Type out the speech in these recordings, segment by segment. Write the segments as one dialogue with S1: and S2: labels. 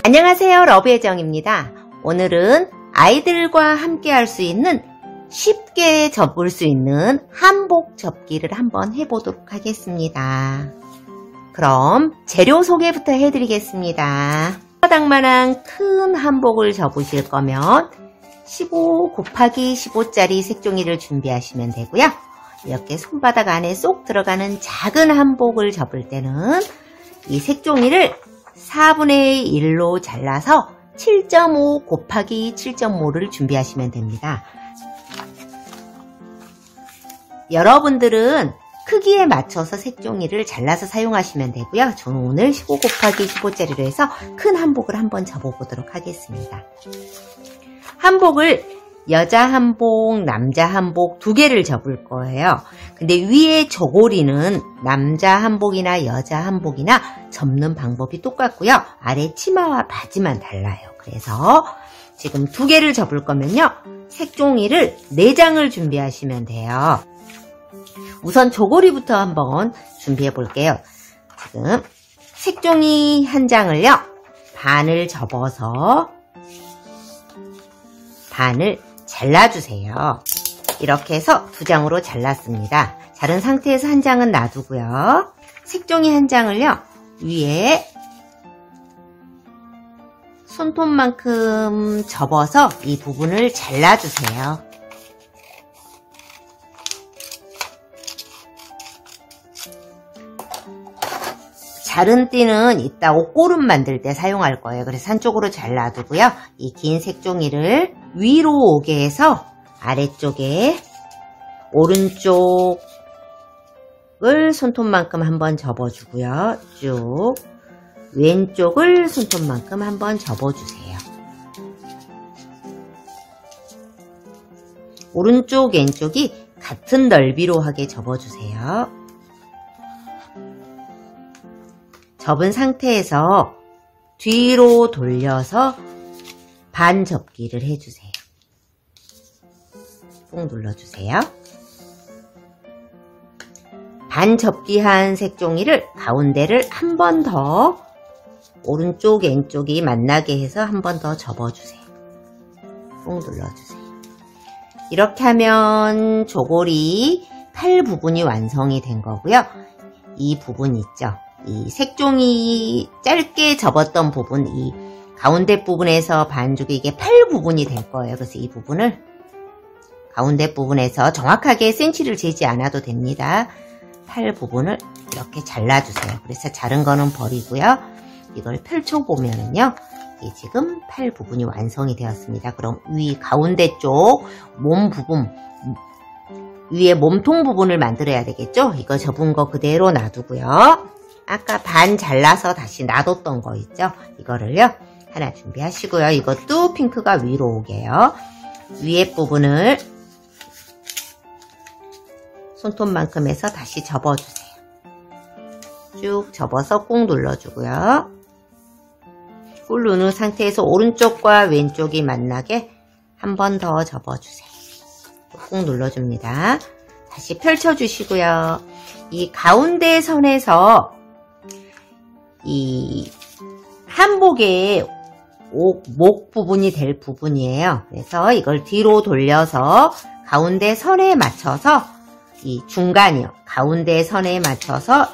S1: 안녕하세요, 러브혜정입니다. 오늘은 아이들과 함께 할 수 있는 쉽게 접을 수 있는 한복 접기를 한번 해보도록 하겠습니다. 그럼 재료 소개부터 해드리겠습니다. 손바닥만한 큰 한복을 접으실 거면 15 곱하기 15짜리 색종이를 준비하시면 되고요. 이렇게 손바닥 안에 쏙 들어가는 작은 한복을 접을 때는 이 색종이를 4분의 1로 잘라서 7.5 곱하기 7.5를 준비하시면 됩니다. 여러분들은 크기에 맞춰서 색종이를 잘라서 사용하시면 되고요. 저는 오늘 15 곱하기 15짜리로 해서 큰 한복을 한번 접어보도록 하겠습니다. 한복을 여자 한복, 남자 한복 두 개를 접을 거예요. 근데 위에 저고리는 남자 한복이나 여자 한복이나 접는 방법이 똑같고요. 아래 치마와 바지만 달라요. 그래서 지금 두 개를 접을 거면요. 색종이를 4장을 준비하시면 돼요. 우선 저고리부터 한번 준비해 볼게요. 지금 색종이 한 장을요. 반을 접어서 반을 잘라주세요. 이렇게 해서 2장으로 잘랐습니다. 자른 상태에서 한 장은 놔두고요. 색종이 한 장을요. 위에 손톱만큼 접어서 이 부분을 잘라주세요. 자른 띠는 이따 옷고름 만들 때 사용할 거예요. 그래서 한쪽으로 잘 놔두고요. 이 긴 색종이를 위로 오게 해서 아래쪽에 오른쪽을 손톱만큼 한번 접어주고요. 쭉 왼쪽을 손톱만큼 한번 접어주세요. 오른쪽 왼쪽이 같은 넓이로 하게 접어주세요. 접은 상태에서 뒤로 돌려서 반 접기를 해주세요. 꾹 눌러주세요. 반 접기한 색종이를 가운데를 한 번 더 오른쪽 왼쪽이 만나게 해서 한 번 더 접어주세요. 꾹 눌러주세요. 이렇게 하면 저고리 팔 부분이 완성이 된 거고요. 이 부분 있죠? 이 색종이 짧게 접었던 부분, 이 가운데 부분에서 반죽이 이게 팔 부분이 될 거예요. 그래서 이 부분을 가운데 부분에서 정확하게 센치를 재지 않아도 됩니다. 팔 부분을 이렇게 잘라주세요. 그래서 자른 거는 버리고요. 이걸 펼쳐보면은요. 이게 지금 팔 부분이 완성이 되었습니다. 그럼 위 가운데 쪽 몸 부분, 위에 몸통 부분을 만들어야 되겠죠? 이거 접은 거 그대로 놔두고요. 아까 반 잘라서 다시 놔뒀던 거 있죠? 이거를요. 하나 준비하시고요. 이것도 핑크가 위로 오게요. 위에 부분을 손톱만큼 해서 다시 접어주세요. 쭉 접어서 꾹 눌러주고요. 꾹 누른 상태에서 오른쪽과 왼쪽이 만나게 한 번 더 접어주세요. 꾹 눌러줍니다. 다시 펼쳐주시고요. 이 가운데 선에서 이 한복의 목 부분이 될 부분이에요. 그래서 이걸 뒤로 돌려서 가운데 선에 맞춰서 이 중간이요. 가운데 선에 맞춰서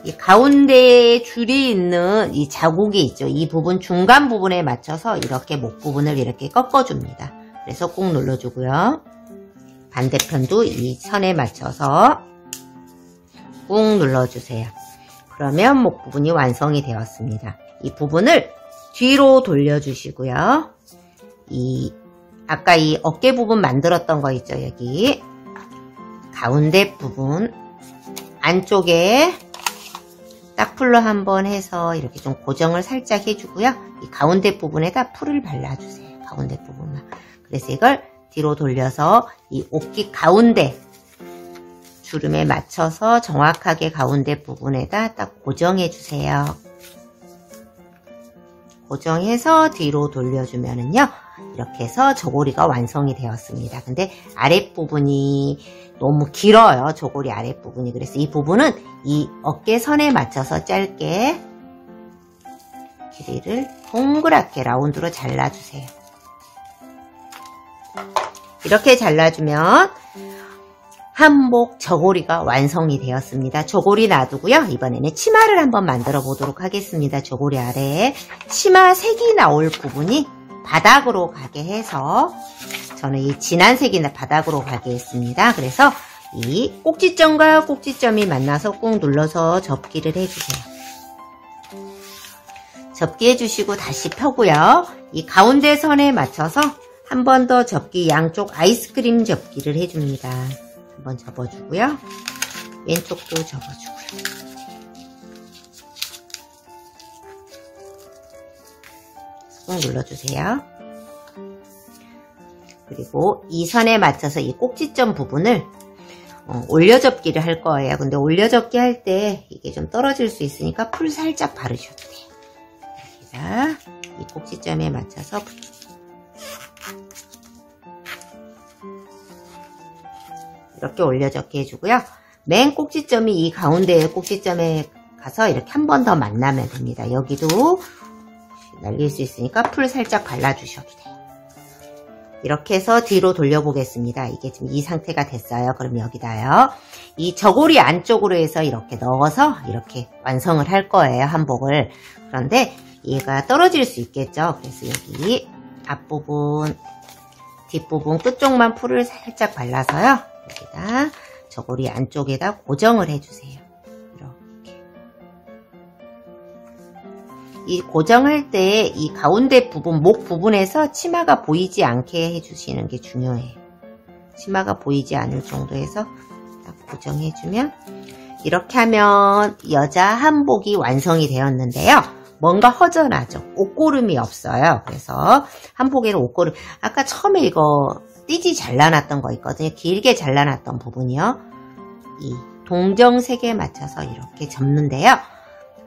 S1: 이 가운데 줄이 있는 이 자국이 있죠. 이 부분 중간 부분에 맞춰서 이렇게 목 부분을 이렇게 꺾어줍니다. 그래서 꾹 눌러주고요. 반대편도 이 선에 맞춰서 꾹 눌러주세요. 그러면 목 부분이 완성이 되었습니다. 이 부분을 뒤로 돌려주시고요. 아까 이 어깨 부분 만들었던 거 있죠, 여기. 가운데 부분 안쪽에 딱풀로 한번 해서 이렇게 좀 고정을 살짝 해주고요. 이 가운데 부분에다 풀을 발라주세요. 가운데 부분만. 그래서 이걸 뒤로 돌려서 이 옷깃 가운데 주름에 맞춰서 정확하게 가운데 부분에다 딱 고정해 주세요. 고정해서 뒤로 돌려주면은요. 이렇게 해서 저고리가 완성이 되었습니다. 근데 아랫부분이 너무 길어요. 저고리 아랫부분이. 그래서 이 부분은 이 어깨선에 맞춰서 짧게 길이를 동그랗게 라운드로 잘라주세요. 이렇게 잘라주면 한복 저고리가 완성이 되었습니다. 저고리 놔두고요. 이번에는 치마를 한번 만들어 보도록 하겠습니다. 저고리 아래에 치마 색이 나올 부분이 바닥으로 가게 해서 저는 이 진한 색이 바닥으로 가게 했습니다. 그래서 이 꼭지점과 꼭지점이 만나서 꾹 눌러서 접기를 해주세요. 접기 해주시고 다시 펴고요. 이 가운데 선에 맞춰서 한 번 더 접기, 양쪽 아이스크림 접기를 해줍니다. 한번 접어주고요. 왼쪽도 접어주고요. 꾹 눌러주세요. 그리고 이 선에 맞춰서 이 꼭지점 부분을 올려접기를 할 거예요. 근데 올려접기 할 때 이게 좀 떨어질 수 있으니까 풀 살짝 바르셔도 돼요. 여기다 이 꼭지점에 맞춰서 이렇게 올려접기 해주고요. 맨 꼭지점이 이 가운데 꼭지점에 가서 이렇게 한 번 더 만나면 됩니다. 여기도 날릴 수 있으니까 풀 살짝 발라주셔도 돼요. 이렇게 해서 뒤로 돌려보겠습니다. 이게 지금 이 상태가 됐어요. 그럼 여기다요. 이 저고리 안쪽으로 해서 이렇게 넣어서 이렇게 완성을 할 거예요. 한복을. 그런데 얘가 떨어질 수 있겠죠. 그래서 여기 앞부분, 뒷부분 끝쪽만 풀을 살짝 발라서요. 여기다 저고리 안쪽에다 고정을 해주세요. 이렇게. 이 고정할 때 이 가운데 부분, 목 부분에서 치마가 보이지 않게 해주시는 게 중요해요. 치마가 보이지 않을 정도에서 딱 고정해주면 이렇게 하면 여자 한복이 완성이 되었는데요. 뭔가 허전하죠. 옷고름이 없어요. 그래서 한복에는 옷고름, 아까 처음에 이거 띠지 잘라놨던 거 있거든요. 길게 잘라놨던 부분이요. 이 동정색에 맞춰서 이렇게 접는데요.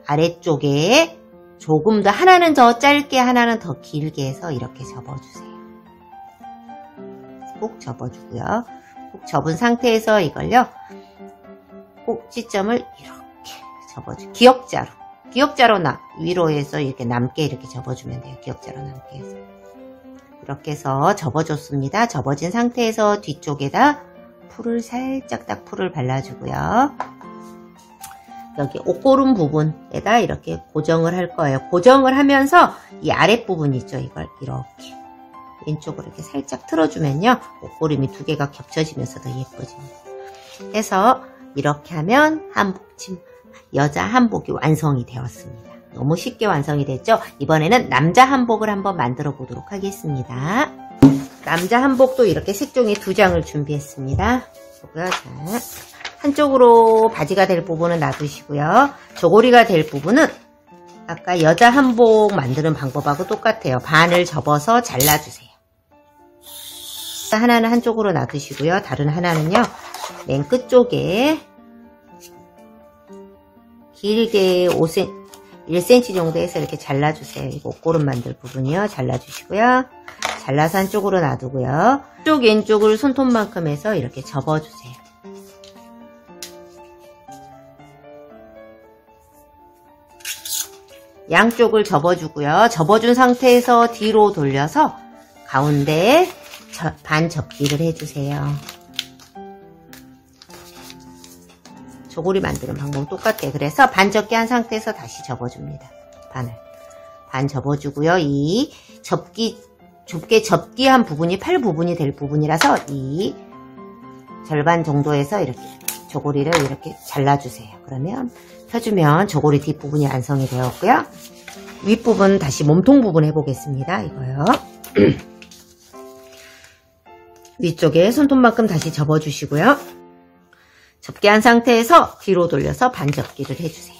S1: 아래쪽에 조금 더, 하나는 더 짧게, 하나는 더 길게 해서 이렇게 접어주세요. 꼭 접어주고요. 꼭 접은 상태에서 이걸요. 꼭지점을 이렇게 접어주세요. 기역자로 위로 해서 이렇게 남게 이렇게 접어주면 돼요. 기역자로 남게 해서. 이렇게 해서 접어줬습니다. 접어진 상태에서 뒤쪽에다 풀을 살짝 딱 풀을 발라주고요. 여기 옷고름 부분에다 이렇게 고정을 할 거예요. 고정을 하면서 이 아랫부분 있죠. 이걸 이렇게 왼쪽으로 이렇게 살짝 틀어주면요. 옷고름이 두 개가 겹쳐지면서 더 예뻐집니다. 해서 이렇게 하면 여자 한복이 완성이 되었습니다. 너무 쉽게 완성이 됐죠? 이번에는 남자 한복을 한번 만들어 보도록 하겠습니다. 남자 한복도 이렇게 색종이 2장을 준비했습니다. 자, 한쪽으로 바지가 될 부분은 놔두시고요. 저고리가 될 부분은 아까 여자 한복 만드는 방법하고 똑같아요. 반을 접어서 잘라주세요. 하나는 한쪽으로 놔두시고요. 다른 하나는요. 맨 끝쪽에 길게 1cm 정도 해서 이렇게 잘라주세요. 이거 옷고름 만들 부분이요. 잘라주시고요. 잘라서 한쪽으로 놔두고요. 쪽 왼쪽을 손톱만큼 해서 이렇게 접어주세요. 양쪽을 접어주고요. 접어준 상태에서 뒤로 돌려서 가운데에 반 접기를 해주세요. 저고리 만드는 방법은 똑같아요. 그래서 반 접기 한 상태에서 다시 접어줍니다. 반 접어주고요. 이 좁게 접기한 부분이 팔 부분이 될 부분이라서 이 절반 정도에서 이렇게 저고리를 이렇게 잘라주세요. 그러면 펴주면 저고리 뒷부분이 완성이 되었고요. 윗부분 다시 몸통 부분 해보겠습니다. 이거요. 위쪽에 손톱만큼 다시 접어주시고요. 접기한 상태에서 뒤로 돌려서 반 접기를 해주세요.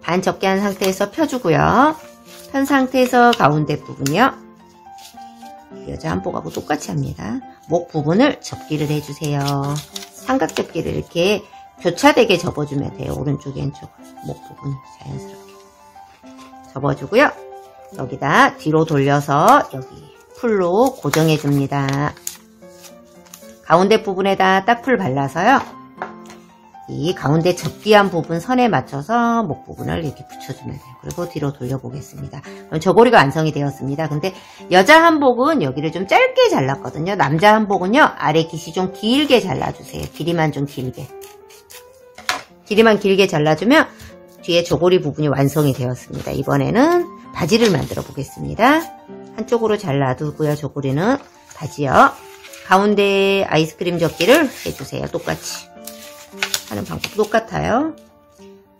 S1: 반 접기한 상태에서 펴주고요. 편 상태에서 가운데 부분이요. 여자 한복하고 똑같이 합니다. 목 부분을 접기를 해주세요. 삼각 접기를 이렇게 교차되게 접어주면 돼요. 오른쪽 왼쪽 목 부분 자연스럽게 접어주고요. 여기다 뒤로 돌려서 여기 풀로 고정해 줍니다. 가운데 부분에다 딱풀 발라서요. 이 가운데 접기한 부분 선에 맞춰서 목 부분을 이렇게 붙여주면 돼요. 그리고 뒤로 돌려보겠습니다. 그럼 저고리가 완성이 되었습니다. 근데 여자 한복은 여기를 좀 짧게 잘랐거든요. 남자 한복은요, 아래 깃이 좀 길게 잘라주세요. 길이만 좀 길게. 길이만 길게 잘라주면 뒤에 저고리 부분이 완성이 되었습니다. 이번에는 바지를 만들어 보겠습니다. 한쪽으로 잘 놔두고요. 저고리는 바지요. 가운데 아이스크림 접기를 해주세요. 똑같이. 하는 방법 똑같아요.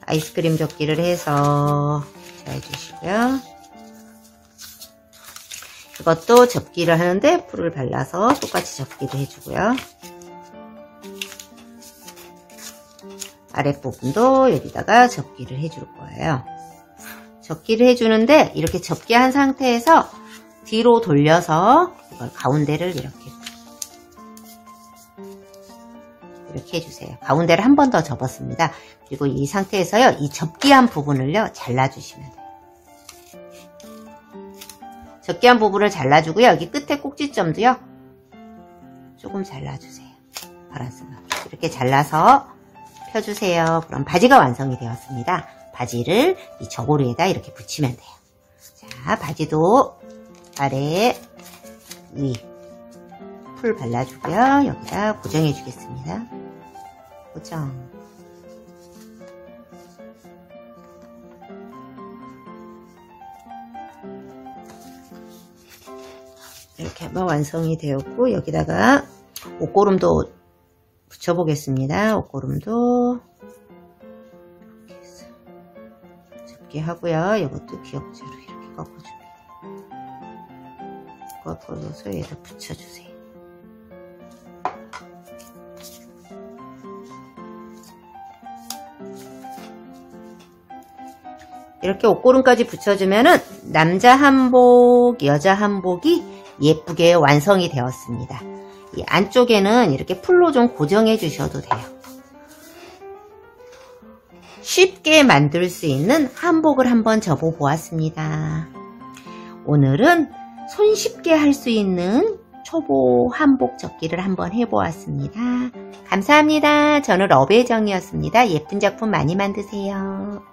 S1: 아이스크림 접기를 해서 잘 해주시고요. 이것도 접기를 하는데 풀을 발라서 똑같이 접기도 해주고요. 아랫부분도 여기다가 접기를 해줄 거예요. 접기를 해주는데 이렇게 접기한 상태에서 뒤로 돌려서 이걸 가운데를 이렇게 해주세요. 가운데를 한 번 더 접었습니다. 그리고 이 상태에서요, 이 접기한 부분을요, 잘라주시면 돼요. 접기한 부분을 잘라주고요. 여기 끝에 꼭지점도요, 조금 잘라주세요. 바란스만. 이렇게 잘라서 펴주세요. 그럼 바지가 완성이 되었습니다. 바지를 이 저고리에다 이렇게 붙이면 돼요. 자, 바지도 아래, 위, 풀 발라주고요. 여기다 고정해 주겠습니다. 고정. 이렇게 하면 완성이 되었고, 여기다가 옷고름도 붙여보겠습니다. 옷고름도 이렇게 해서 접게 하고요. 이것도 기역자로 이렇게 꺾어줍니다. 꺾어줘서 얘를 붙여주세요. 이렇게 옷고름까지 붙여주면은 남자 한복, 여자 한복이 예쁘게 완성이 되었습니다. 이 안쪽에는 이렇게 풀로 좀 고정해 주셔도 돼요. 쉽게 만들 수 있는 한복을 한번 접어 보았습니다. 오늘은 손쉽게 할 수 있는 초보 한복 접기를 한번 해보았습니다. 감사합니다. 저는 러브의 정이었습니다. 예쁜 작품 많이 만드세요.